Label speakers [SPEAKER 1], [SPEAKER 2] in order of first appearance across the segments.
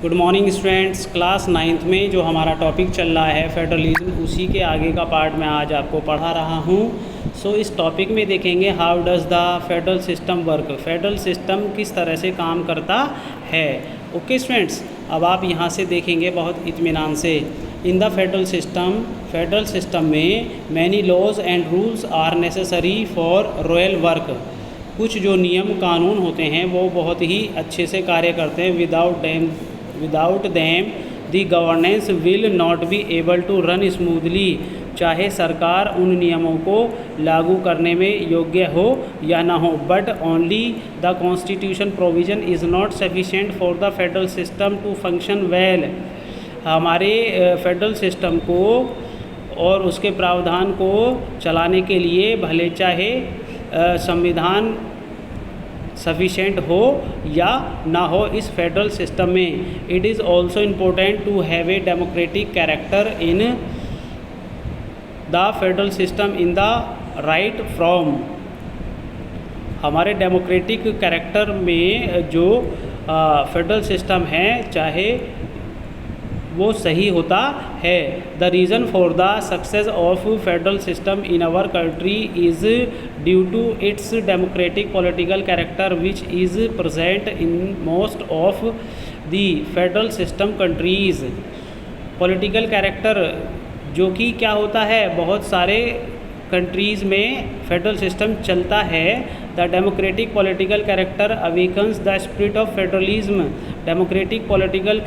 [SPEAKER 1] Good morning students. Class ninth में जो हमारा टॉपिक चल रहा है फेडरलिज्म, उसी के आगे का पार्ट मैं आज आपको पढ़ा रहा हूँ। इस टॉपिक में देखेंगे how does the federal system work, federal system किस तरह से काम करता है। ओके स्टूडेंट्स, अब आप यहाँ से देखेंगे बहुत इत्मीनान से। इन द फेडरल सिस्टम में many laws and rules are necessary for royal work. कुछ जो नियम कानून होते हैं वो बहुत ही अच्छे से कार्य करते हैं। Without them the governance will not be able to run smoothly. चाहे सरकार उन नियमों को लागू करने में योग्य हो या ना हो, but only the constitution provision is not sufficient for the federal system to function well. हमारे फेडरल सिस्टम को और उसके प्रावधान को चलाने के लिए भले चाहे संविधान सफिशेंट हो या ना हो इस फेडरल सिस्टम में, it is also important to have a democratic character in the federal system in the right from. हमारे डेमोक्रेटिक कैरेक्टर में जो फेडरल सिस्टम है चाहे वो सही होता है। The reason for the success of federal system in our country is due to its democratic political character which is present in most of the federal system countries. Political character जो कि क्या होता है, बहुत सारे कंट्रीज़ में federal system चलता है। The democratic political character awakens the spirit of federalism. Democratic political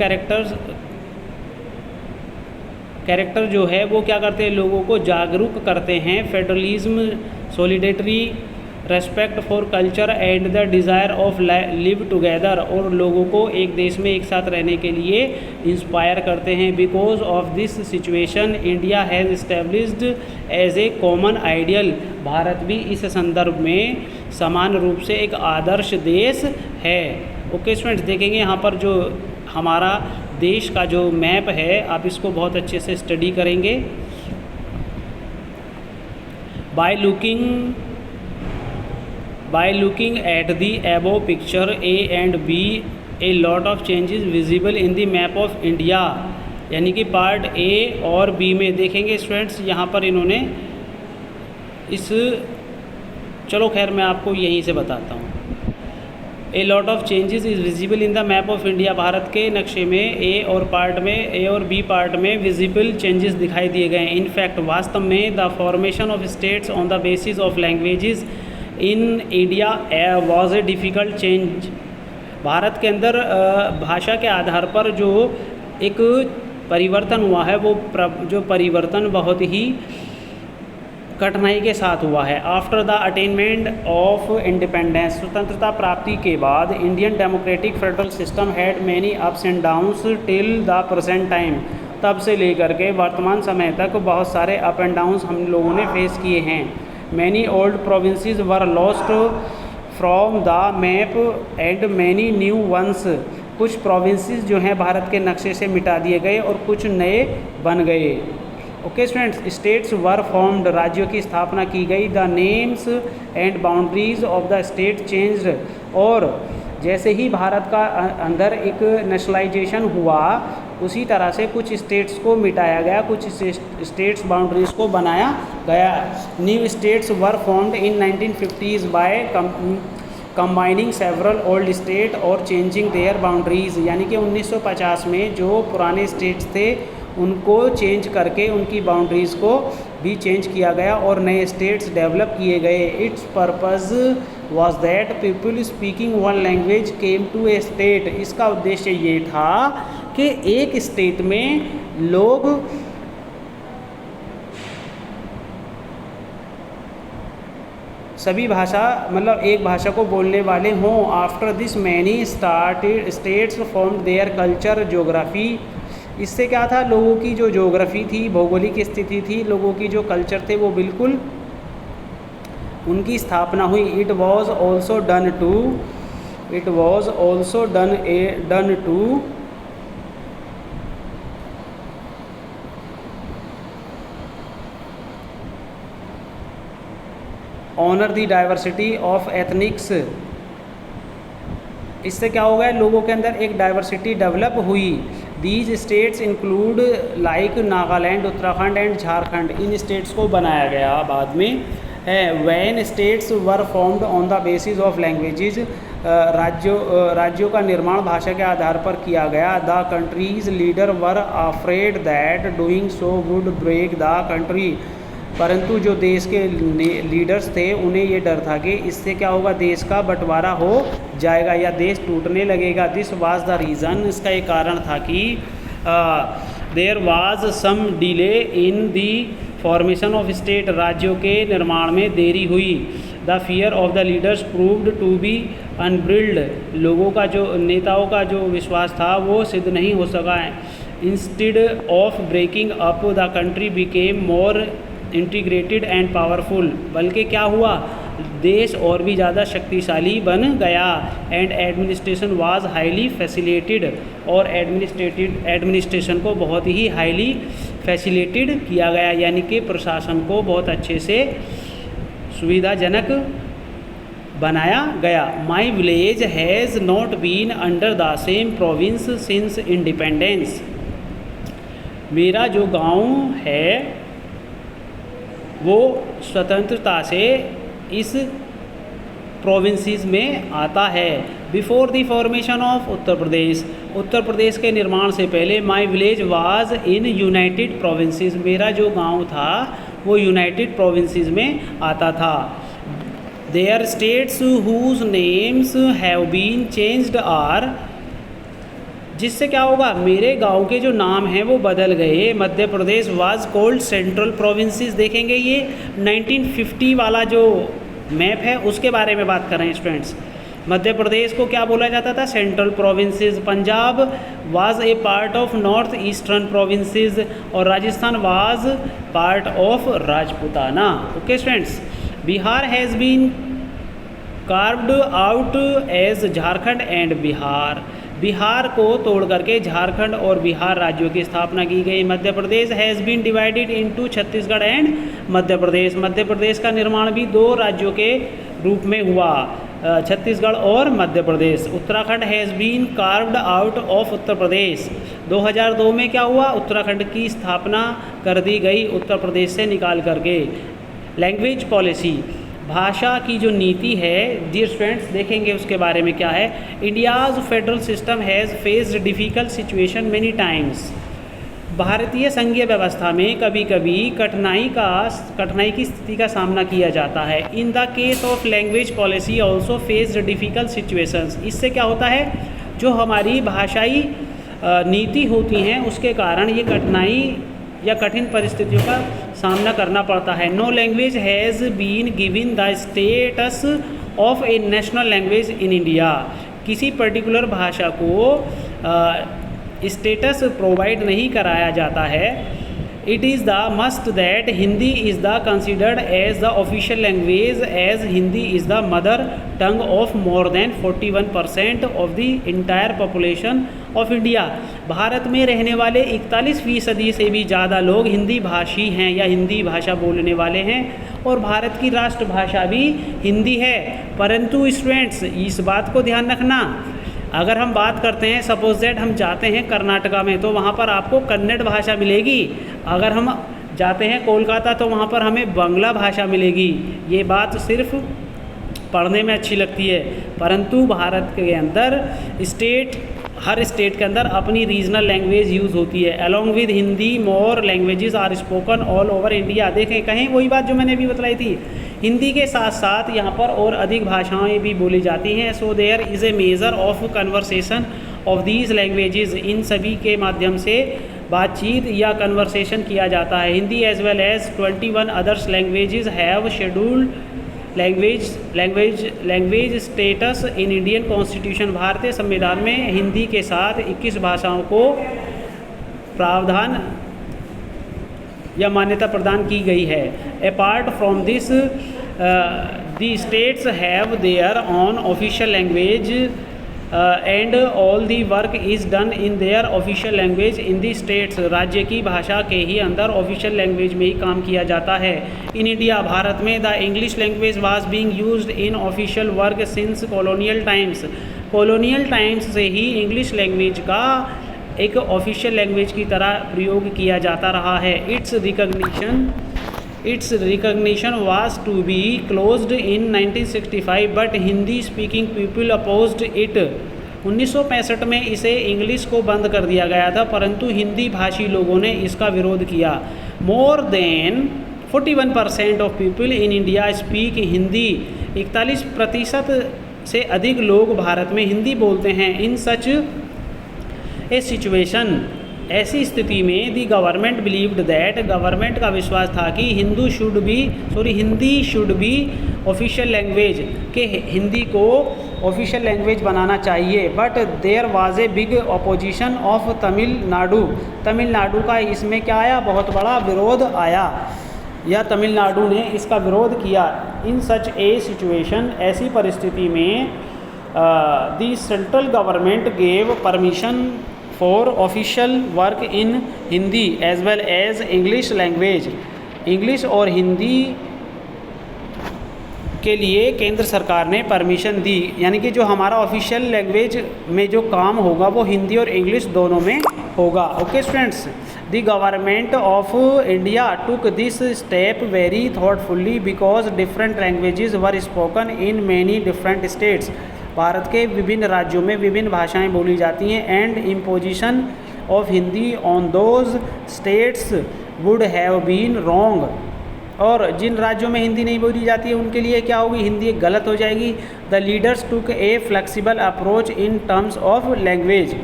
[SPEAKER 1] character जो है वो क्या करते हैं, लोगों को जागरूक करते हैं। Federalism सॉलिडेटरी respect for culture and the desire of live together, और लोगों को एक देश में एक साथ रहने के लिए इंस्पायर करते हैं। Because of this situation India has established as a common ideal. Bharat भी इस संदर्भ में समान रूप से एक आदर्श देश है। ओके स्टूडेंट्स, देखेंगे यहाँ पर जो हमारा देश का जो मैप है, आप इसको बहुत अच्छे से स्टडी करेंगे। By looking at the above picture A and B, a lot of changes visible in the map of India. यानी कि पार्ट ए और बी में देखेंगे स्टूडेंट्स, यहाँ पर इन्होंने चलो खैर मैं आपको यहीं से बताता हूँ। ए lot of changes is visible in the map of India. Bharat के नक्शे में ए और बी पार्ट में विजिबल चेंजेस दिखाई दिए गए हैं। इनफैक्ट वास्तव में the formation of states on the basis of languages in India was a difficult change. Bharat के अंदर भाषा के आधार पर जो एक परिवर्तन हुआ है, वो जो परिवर्तन बहुत ही कठिनाई के साथ हुआ है। After the attainment of independence, स्वतंत्रता प्राप्ति के बाद, Indian democratic federal system had many ups and downs till the present time. तब से लेकर के वर्तमान समय तक बहुत सारे अप एंड डाउन्स हम लोगों ने फेस किए हैं। Many old provinces were lost from the map and many new ones. कुछ प्रोविंसेस जो हैं भारत के नक्शे से मिटा दिए गए और कुछ नए बन गए। Okay students, states were formed, राज्यों की स्थापना की गई। The names and boundaries of the state changed, और जैसे ही भारत का अंदर एक नेशनलाइजेशन हुआ, उसी तरह से कुछ स्टेट्स को मिटाया गया, कुछ स्टेट्स बाउंड्रीज को बनाया गया। New states were formed in 1950s by combining several old state और चेंजिंग देयर बाउंड्रीज। यानी कि 1950 में जो पुराने स्टेट्स थे उनको चेंज करके उनकी बाउंड्रीज़ को भी चेंज किया गया और नए स्टेट्स डेवलप किए गए। Its purpose was that people speaking one language came to a state. इसका उद्देश्य ये था कि एक स्टेट में लोग सभी भाषा मतलब एक भाषा को बोलने वाले हों। After this many states formed their culture geography. इससे क्या था, लोगों की जो ज्योग्राफी थी, भौगोलिक स्थिति थी, लोगों की जो कल्चर थे, वो बिल्कुल उनकी स्थापना हुई। It was also done to honour the diversity of ethnics इससे क्या हो गया, लोगों के अंदर एक डाइवर्सिटी डेवलप हुई। These states include like Nagaland, Uttarakhand and Jharkhand, इन स्टेट्स को बनाया गया बाद में है। When states were formed on the basis of languages, राज्यों का निर्माण भाषा के आधार पर किया गया। The country's leader were afraid that doing so would break the country, परंतु जो देश के लीडर्स थे उन्हें ये डर था कि इससे क्या होगा, देश का बंटवारा हो जाएगा या देश टूटने लगेगा। दिस वाज द रीज़न, इसका एक कारण था कि there was some delay in the formation of state, राज्यों के निर्माण में देरी हुई। The fear of the leaders proved to be unbridled, लोगों का जो नेताओं का जो विश्वास था वो सिद्ध नहीं हो सका है। Instead of breaking up the country became more integrated and powerful, बल्कि क्या हुआ, देश और भी ज़्यादा शक्तिशाली बन गया। And administration was highly facilitated, और एडमिनिस्ट्रेशन को बहुत ही हाईली फैसिलिटेड किया गया, यानी कि प्रशासन को बहुत अच्छे से सुविधाजनक बनाया गया। My village has not been under the same province since independence, मेरा जो गांव है वो स्वतंत्रता से इस प्रोविंसेस में आता है। Before the formation of Uttar प्रदेश, उत्तर प्रदेश के निर्माण से पहले my village was in United provinces, मेरा जो गांव था वो यूनाइटेड प्रोविंसेस में आता था। Their states whose names have been changed are, जिससे क्या होगा, मेरे गांव के जो नाम हैं वो बदल गए। Madhya Pradesh was cold central provinces, देखेंगे ये 1950 वाला जो मैप है उसके बारे में बात कर रहे हैं स्टूडेंट्स। मध्य प्रदेश को क्या बोला जाता था, central provinces. Punjab was a part of north eastern provinces, और Rajasthan was part of Rajputana. Okay students, Bihar has been carved out as Jharkhand and Bihar, Bihar को तोड़ करके झारखंड और बिहार राज्यों की स्थापना की गई। Madhya Pradesh has been divided into Chhattisgarh and Madhya Pradesh, Madhya Pradesh का निर्माण भी दो राज्यों के रूप में हुआ, छत्तीसगढ़ और Madhya Pradesh. Uttarakhand has been carved out of Uttar Pradesh, 2002 में क्या हुआ, उत्तराखंड की स्थापना कर दी गई उत्तर प्रदेश से निकाल करके। लैंग्वेज पॉलिसी, भाषा की जो नीति है डियर स्टूडेंट्स, देखेंगे उसके बारे में क्या है। India's federal system has faced difficult situation many times, भारतीय संघीय व्यवस्था में कभी कभी कठिनाई की स्थिति का सामना किया जाता है। In the case of language policy also faced difficult situations, इससे क्या होता है, जो हमारी भाषाई नीति होती हैं उसके कारण ये कठिनाई या कठिन परिस्थितियों का सामना करना पड़ता है। No language has been given the status of a national language in India, किसी पर्टिकुलर भाषा को स्टेटस प्रोवाइड नहीं कराया जाता है। It is the must that Hindi is the considered as the official language, as Hindi is the mother tongue of more than 41% of the entire population of India, Bharat में रहने वाले 41% से भी ज़्यादा लोग हिंदी भाषी हैं या हिंदी भाषा बोलने वाले हैं, और भारत की राष्ट्रभाषा भी हिंदी है। परंतु स्टूडेंट्स इस बात को ध्यान रखना, अगर हम बात करते हैं सपोज दैट हम जाते हैं कर्नाटका में तो वहाँ पर आपको कन्नड़ भाषा मिलेगी, अगर हम जाते हैं कोलकाता तो वहाँ पर हमें बांग्ला भाषा मिलेगी। ये बात सिर्फ पढ़ने में अच्छी लगती है, परंतु भारत के अंदर हर स्टेट के अंदर अपनी रीजनल लैंग्वेज यूज़ होती है। Along with Hindi more languages are spoken all over India, देखें कहीं वही बात जो मैंने अभी बताई थी, हिंदी के साथ साथ यहाँ पर और अधिक भाषाएं भी बोली जाती हैं। So there is a major of conversation of these languages, इन सभी के माध्यम से बातचीत या कन्वर्सेशन किया जाता है। Hindi as well as 21 others languages have scheduled language status in Indian constitution, भारतीय संविधान में हिंदी के साथ 21 भाषाओं को प्रावधान या मान्यता प्रदान की गई है। Apart from this the states have their on official language and all the work is done in their official language in the states, राज्य की भाषा के ही अंदर ऑफिशियल लैंग्वेज में ही काम किया जाता है। इन इंडिया, भारत में the English language was being used in official work since colonial times, colonial times से ही इंग्लिश लैंग्वेज का एक ऑफिशियल लैंग्वेज की तरह प्रयोग किया जाता रहा है। Its recognition was to be closed in 1965 but Hindi speaking people opposed it. 1965 में इसे इंग्लिश को बंद कर दिया गया था, परंतु हिंदी भाषी लोगों ने इसका विरोध किया। मोर than 41% of people in India speak Hindi. 41% से अधिक लोग भारत में हिंदी बोलते हैं। इन सच ए सिचुएशन, ऐसी स्थिति में the government believed that, government का विश्वास था कि Hindi should be official language, कि हिंदी को ऑफिशियल लैंग्वेज बनाना चाहिए। But there was a big opposition of Tamil Nadu का इसमें क्या आया, बहुत बड़ा विरोध आया, या तमिलनाडु ने इसका विरोध किया। इन सच ए सिचुएशन, ऐसी परिस्थिति में the central government gave permission for official work in Hindi as well as English language. English और हिंदी के लिए केंद्र सरकार ने परमिशन दी, यानी कि जो हमारा ऑफिशियल लैंग्वेज में जो काम होगा वो हिंदी और इंग्लिश दोनों में होगा। Okay students, the government of India took this step very thoughtfully because different languages were spoken in many different states. Bharat के विभिन्न राज्यों में विभिन्न भाषाएं बोली जाती हैं। And imposition of Hindi on those states would have been wrong, और जिन राज्यों में हिंदी नहीं बोली जाती है उनके लिए क्या होगी, हिंदी गलत हो जाएगी। The leaders took A flexible approach in terms of language,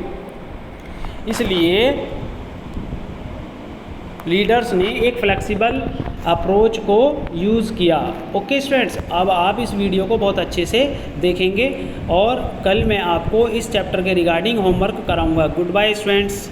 [SPEAKER 1] इसलिए लीडर्स ने एक फ्लेक्सिबल अप्रोच को यूज़ किया। ओके स्टूडेंट्स, अब आप इस वीडियो को बहुत अच्छे से देखेंगे और कल मैं आपको इस चैप्टर के रिगार्डिंग होमवर्क कराऊंगा। Goodbye students.